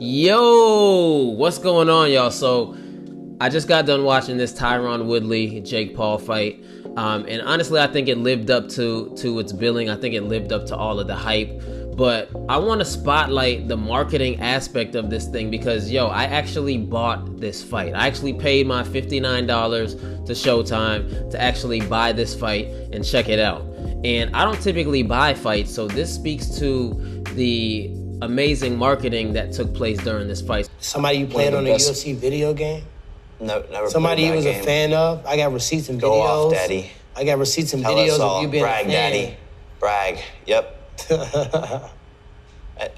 Yo, what's going on, y'all? So I just got done watching this Tyron Woodley Jake Paul fight, and honestly I think it lived up to its billing. I think it lived up to all of the hype, but I want to spotlight the marketing aspect of this thing because I actually bought this fight. I actually paid my $59 to Showtime to actually buy this fight and check it out. And I don't typically buy fights, so this speaks to the amazing marketing that took place during this fight. Somebody you played on a UFC video game? No, never. Somebody you was a fan of? I got receipts and videos. Go off, daddy. I got receipts and Tell videos us all. of you being Brag, a fan. daddy. Brag. Yep.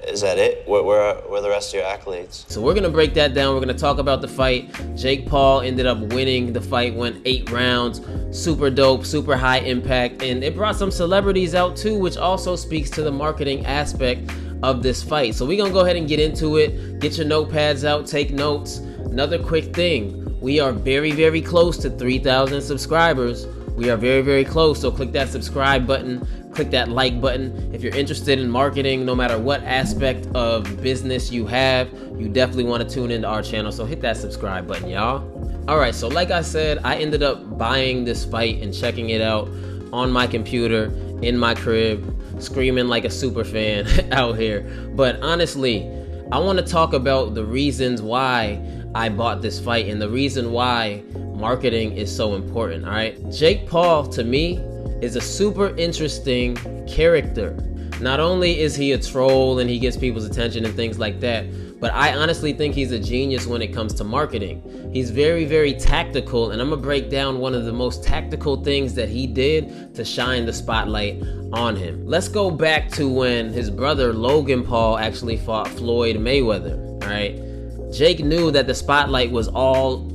Is that it? Where are the rest of your accolades? So we're gonna break that down. We're gonna talk about the fight. Jake Paul ended up winning the fight, went 8 rounds. Super dope, super high impact, and it brought some celebrities out too, which also speaks to the marketing aspect of this fight. So we're gonna go ahead and get into it. Get your notepads out, take notes. Another quick thing, we are very, very close to 3,000 subscribers. We are very, very close, so click that subscribe button, click that like button. If you're interested in marketing, no matter what aspect of business you have, you definitely want to tune into our channel, so hit that subscribe button, y'all. All right, so like I said, I ended up buying this fight and checking it out on my computer, in my crib, screaming like a super fan out here. But honestly, I want to talk about the reasons why I bought this fight and the reason why marketing is so important. All right, Jake Paul to me is a super interesting character. Not only is he a troll and he gets people's attention and things like that, but I honestly think he's a genius when it comes to marketing. He's very, very tactical, and I'm gonna break down one of the most tactical things that he did to shine the spotlight on him. Let's go back to when his brother Logan Paul actually fought Floyd Mayweather. All right, Jake knew that the spotlight was all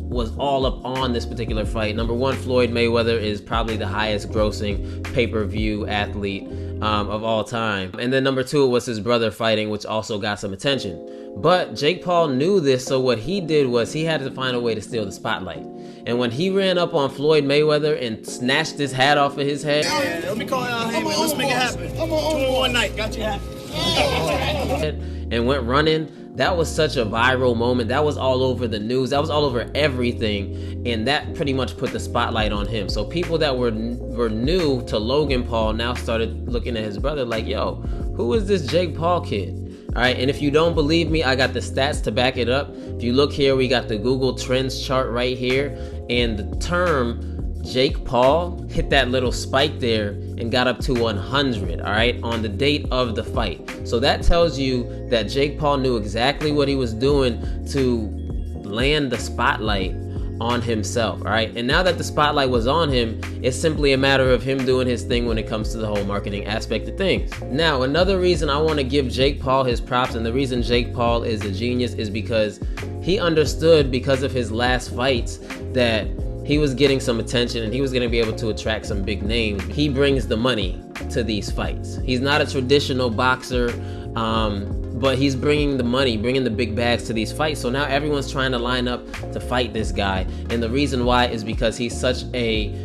up on this particular fight. Number one, Floyd Mayweather is probably the highest grossing pay-per-view athlete of all time. And then number two was his brother fighting, which also got some attention. But Jake Paul knew this, so what he did was he had to find a way to steal the spotlight. And when he ran up on Floyd Mayweather and snatched his hat off of his head, let me call Al Heyman. Let's make it happen. 2 in 1 night. Got you happy. and went running. That was such a viral moment. That was all over the news. That was all over everything. And that pretty much put the spotlight on him. So people that were new to Logan Paul now started looking at his brother like, yo, who is this Jake Paul kid? All right, and if you don't believe me, I got the stats to back it up. If you look here, we got the Google Trends chart right here. And the term Jake Paul hit that little spike there and got up to 100, all right, on the date of the fight. So that tells you that Jake Paul knew exactly what he was doing to land the spotlight on himself, all right? And now that the spotlight was on him, it's simply a matter of him doing his thing when it comes to the whole marketing aspect of things. Now, another reason I want to give Jake Paul his props, and the reason Jake Paul is a genius, is because he understood, because of his last fights, that he was getting some attention and he was going to be able to attract some big names. He brings the money to these fights. He's not a traditional boxer, but he's bringing the money, bringing the big bags to these fights. So now everyone's trying to line up to fight this guy. And the reason why is because he's such a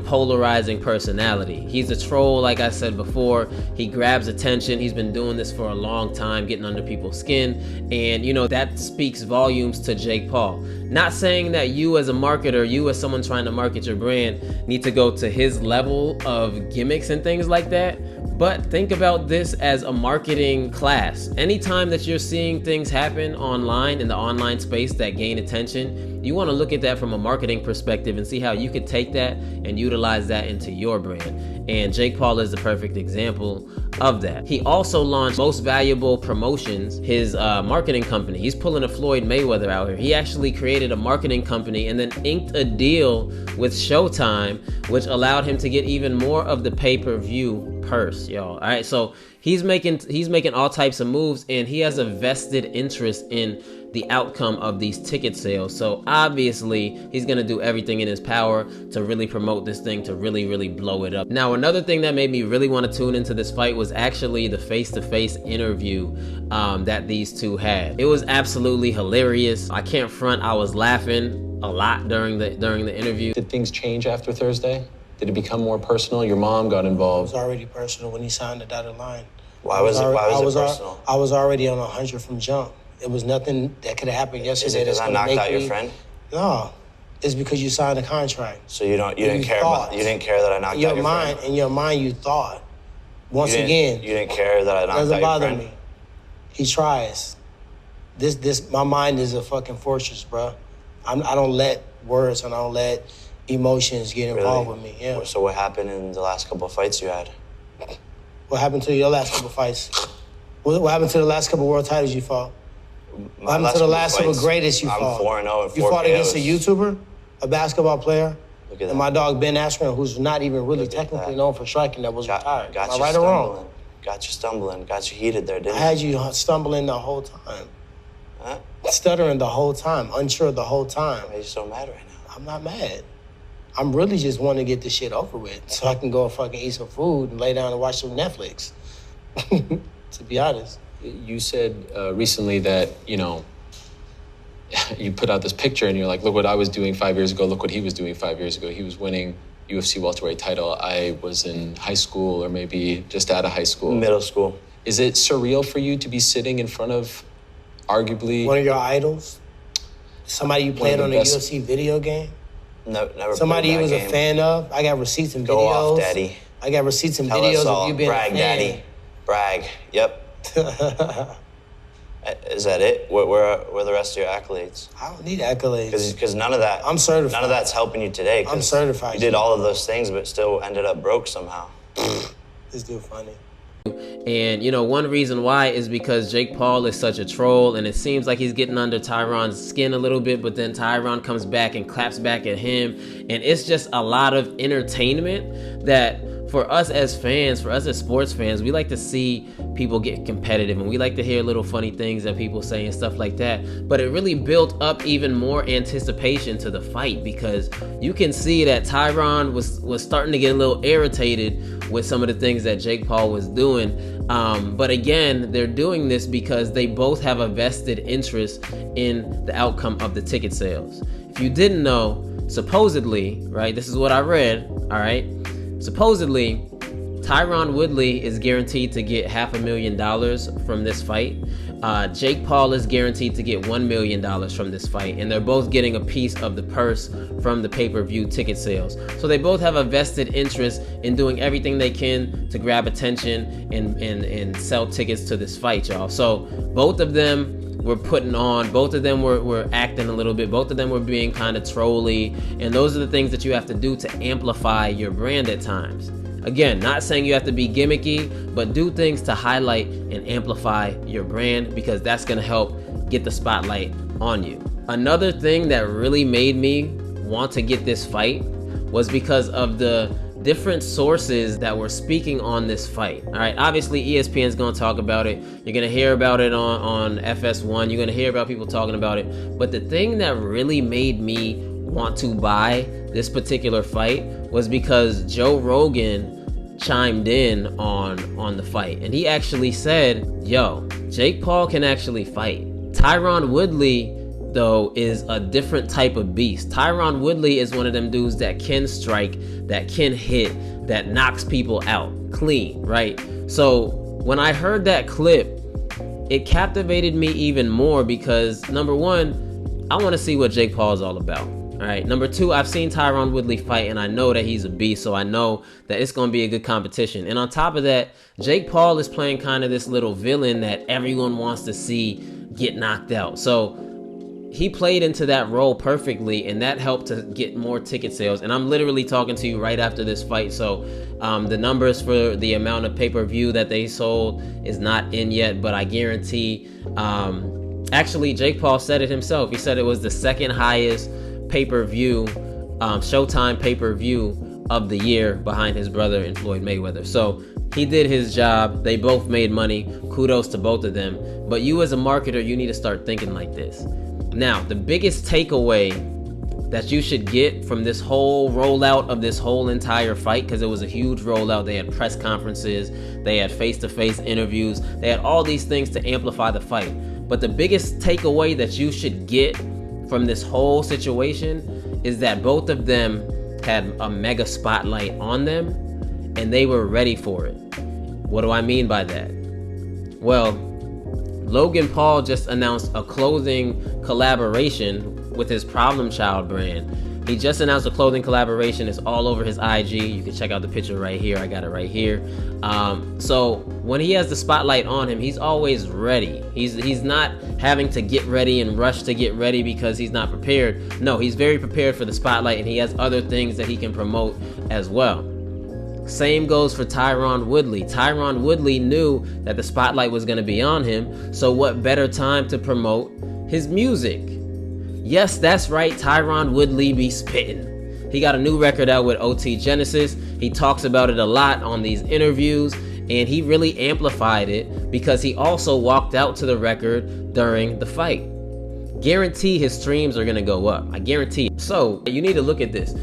polarizing personality. He's a troll, like I said before. He grabs attention. He's been doing this for a long time, getting under people's skin. And that speaks volumes to Jake Paul. Not saying that you as a marketer, you as someone trying to market your brand, need to go to his level of gimmicks and things like that. But think about this as a marketing class. Anytime that you're seeing things happen online, in the online space, that gain attention, you want to look at that from a marketing perspective and see how you could take that and utilize that into your brand. And Jake Paul is the perfect example of that. He also launched Most Valuable Promotions, his marketing company. He's pulling a Floyd Mayweather out here. He actually created a marketing company and then inked a deal with Showtime, which allowed him to get even more of the pay-per-view purse, y'all. All right, so he's making all types of moves, and he has a vested interest in the outcome of these ticket sales. So obviously he's gonna do everything in his power to really promote this thing, to really blow it up. Now, another thing that made me really want to tune into this fight was actually the face-to-face interview that these two had. It was absolutely hilarious. I can't front, I was laughing a lot during the interview. Did things change after Thursday? Did it become more personal? Your mom got It involved. was already personal when he signed the dotted line. Why was it personal? I was already on 100 from jump. It was nothing that could have happened yesterday. Is it because I knocked out your friend? No, it's because you signed a contract. So you didn't care that I knocked out your friend? In your mind, you thought. Once again, you didn't care that I knocked out your friend? Doesn't bother me. He tries. My mind is a fucking fortress, bro. I don't let words and I don't let emotions get involved with me. Yeah. So what happened in the last couple of fights you had? What happened to your last couple of fights? What happened to the last couple of world titles you fought? What happened to the last couple of greatest you fought? I'm 4-0 and 4 You fought KOs. against a YouTuber, a basketball player, Look at that. and my dog Ben Askren, who's not even really technically known for striking, that was retired. Am I right or wrong? Got you stumbling. Got you heated there, didn't I had you stumbling the whole time. Huh? Stuttering the whole time, unsure the whole time. Why are you so mad right now? I'm not mad. I'm really just wanting to get this shit over with so I can go fucking eat some food and lay down and watch some Netflix, to be honest. You said recently that, you put out this picture and you're like, look what I was doing 5 years ago, look what he was doing 5 years ago. He was winning UFC welterweight title. I was in high school or maybe just out of high school. Middle school. Is it surreal for you to be sitting in front of arguably one of your idols? Somebody you played on a UFC video game? No, never. Somebody you was a fan of? I got receipts and videos. Go off, daddy. I got receipts and Tell videos us all. of you being Brag, a fan. daddy. Brag. Yep. Is that it? Where are the rest of your accolades? I don't need accolades. Because none of that. I'm certified. None of that's helping you today. I'm certified. You did all of those things, but still ended up broke somehow. This dude funny. And one reason why is because Jake Paul is such a troll, and it seems like he's getting under Tyron's skin a little bit, but then Tyron comes back and claps back at him, and it's just a lot of entertainment that for us as fans, for us as sports fans, we like to see people get competitive, and we like to hear little funny things that people say and stuff like that. But it really built up even more anticipation to the fight, because you can see that Tyron was starting to get a little irritated with some of the things that Jake Paul was doing. But again, they're doing this because they both have a vested interest in the outcome of the ticket sales. If you didn't know, supposedly, right, this is what I read, all right, supposedly, Tyron Woodley is guaranteed to get $500,000 from this fight. Jake Paul is guaranteed to get $1 million from this fight, and they're both getting a piece of the purse from the pay-per-view ticket sales. So they both have a vested interest in doing everything they can to grab attention and sell tickets to this fight, y'all. So both of them were putting on, both of them were acting a little bit, both of them were being kind of trolly, and those are the things that you have to do to amplify your brand at times. Again, not saying you have to be gimmicky, but do things to highlight and amplify your brand, because that's gonna help get the spotlight on you. Another thing that really made me want to get this fight was because of the different sources that were speaking on this fight. All right, obviously ESPN is going to talk about it. You're going to hear about it on FS1. You're going to hear about people talking about it. But the thing that really made me want to buy this particular fight was because Joe Rogan chimed in on the fight, and he actually said, yo, Jake Paul can actually fight. Tyron Woodley, though, is a different type of beast. Tyron Woodley is one of them dudes that can strike, that can hit, that knocks people out clean, right? So when I heard that clip, it captivated me even more because, number one, I want to see what Jake Paul is all about. All right. Number two, I've seen Tyron Woodley fight, and I know that he's a beast, so I know that it's going to be a good competition. And on top of that, Jake Paul is playing kind of this little villain that everyone wants to see get knocked out. So he played into that role perfectly, and that helped to get more ticket sales. And I'm literally talking to you right after this fight, so the numbers for the amount of pay-per-view that they sold is not in yet, but I guarantee, actually Jake Paul said it himself. He said it was the second highest pay-per-view, Showtime pay-per-view of the year, behind his brother and Floyd Mayweather. So he did his job. They both made money. Kudos to both of them. But you as a marketer, you need to start thinking like this. Now, the biggest takeaway that you should get from this whole rollout of this whole entire fight, because it was a huge rollout, they had press conferences, they had face-to-face interviews, they had all these things to amplify the fight. But the biggest takeaway that you should get from this whole situation is that both of them had a mega spotlight on them, and they were ready for it. What do I mean by that? Well, Logan Paul just announced a clothing collaboration with his Problem Child brand. He just announced a clothing collaboration. It's all over his IG. You can check out the picture right here. I got it right here. So when he has the spotlight on him, he's always ready. He's not having to get ready and rush to get ready because he's not prepared. No, he's very prepared for the spotlight, and he has other things that he can promote as well. Same goes for Tyron Woodley. Tyron Woodley knew that the spotlight was going to be on him, so what better time to promote his music? Yes, that's right, Tyron Woodley be spitting. He got a new record out with OT Genesis. He talks about it a lot on these interviews, and he really amplified it because he also walked out to the record during the fight. Guarantee his streams are going to go up. I guarantee it. So you need to look at this.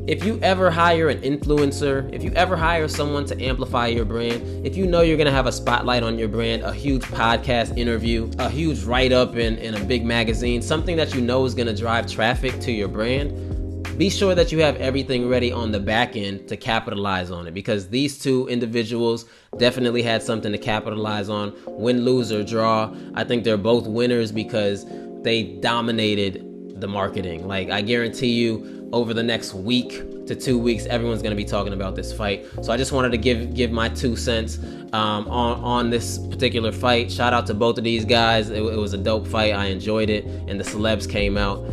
If you ever hire an influencer, if you ever hire someone to amplify your brand, if you know you're gonna have a spotlight on your brand, a huge podcast interview, a huge write-up in a big magazine, something that you know is gonna drive traffic to your brand, be sure that you have everything ready on the back end to capitalize on it, because these two individuals definitely had something to capitalize on. Win, lose, or draw, I think they're both winners because they dominated the marketing. Like, I guarantee you, over the next week to 2 weeks, everyone's going to be talking about this fight. So I just wanted to give my 2 cents on this particular fight. Shout out to both of these guys. It was a dope fight. I enjoyed it, and the celebs came out.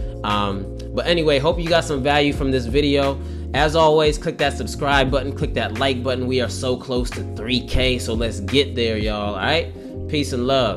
But anyway, hope you got some value from this video. As always, click that subscribe button, click that like button. We are so close to 3K, so let's get there, y'all. All right, peace and love.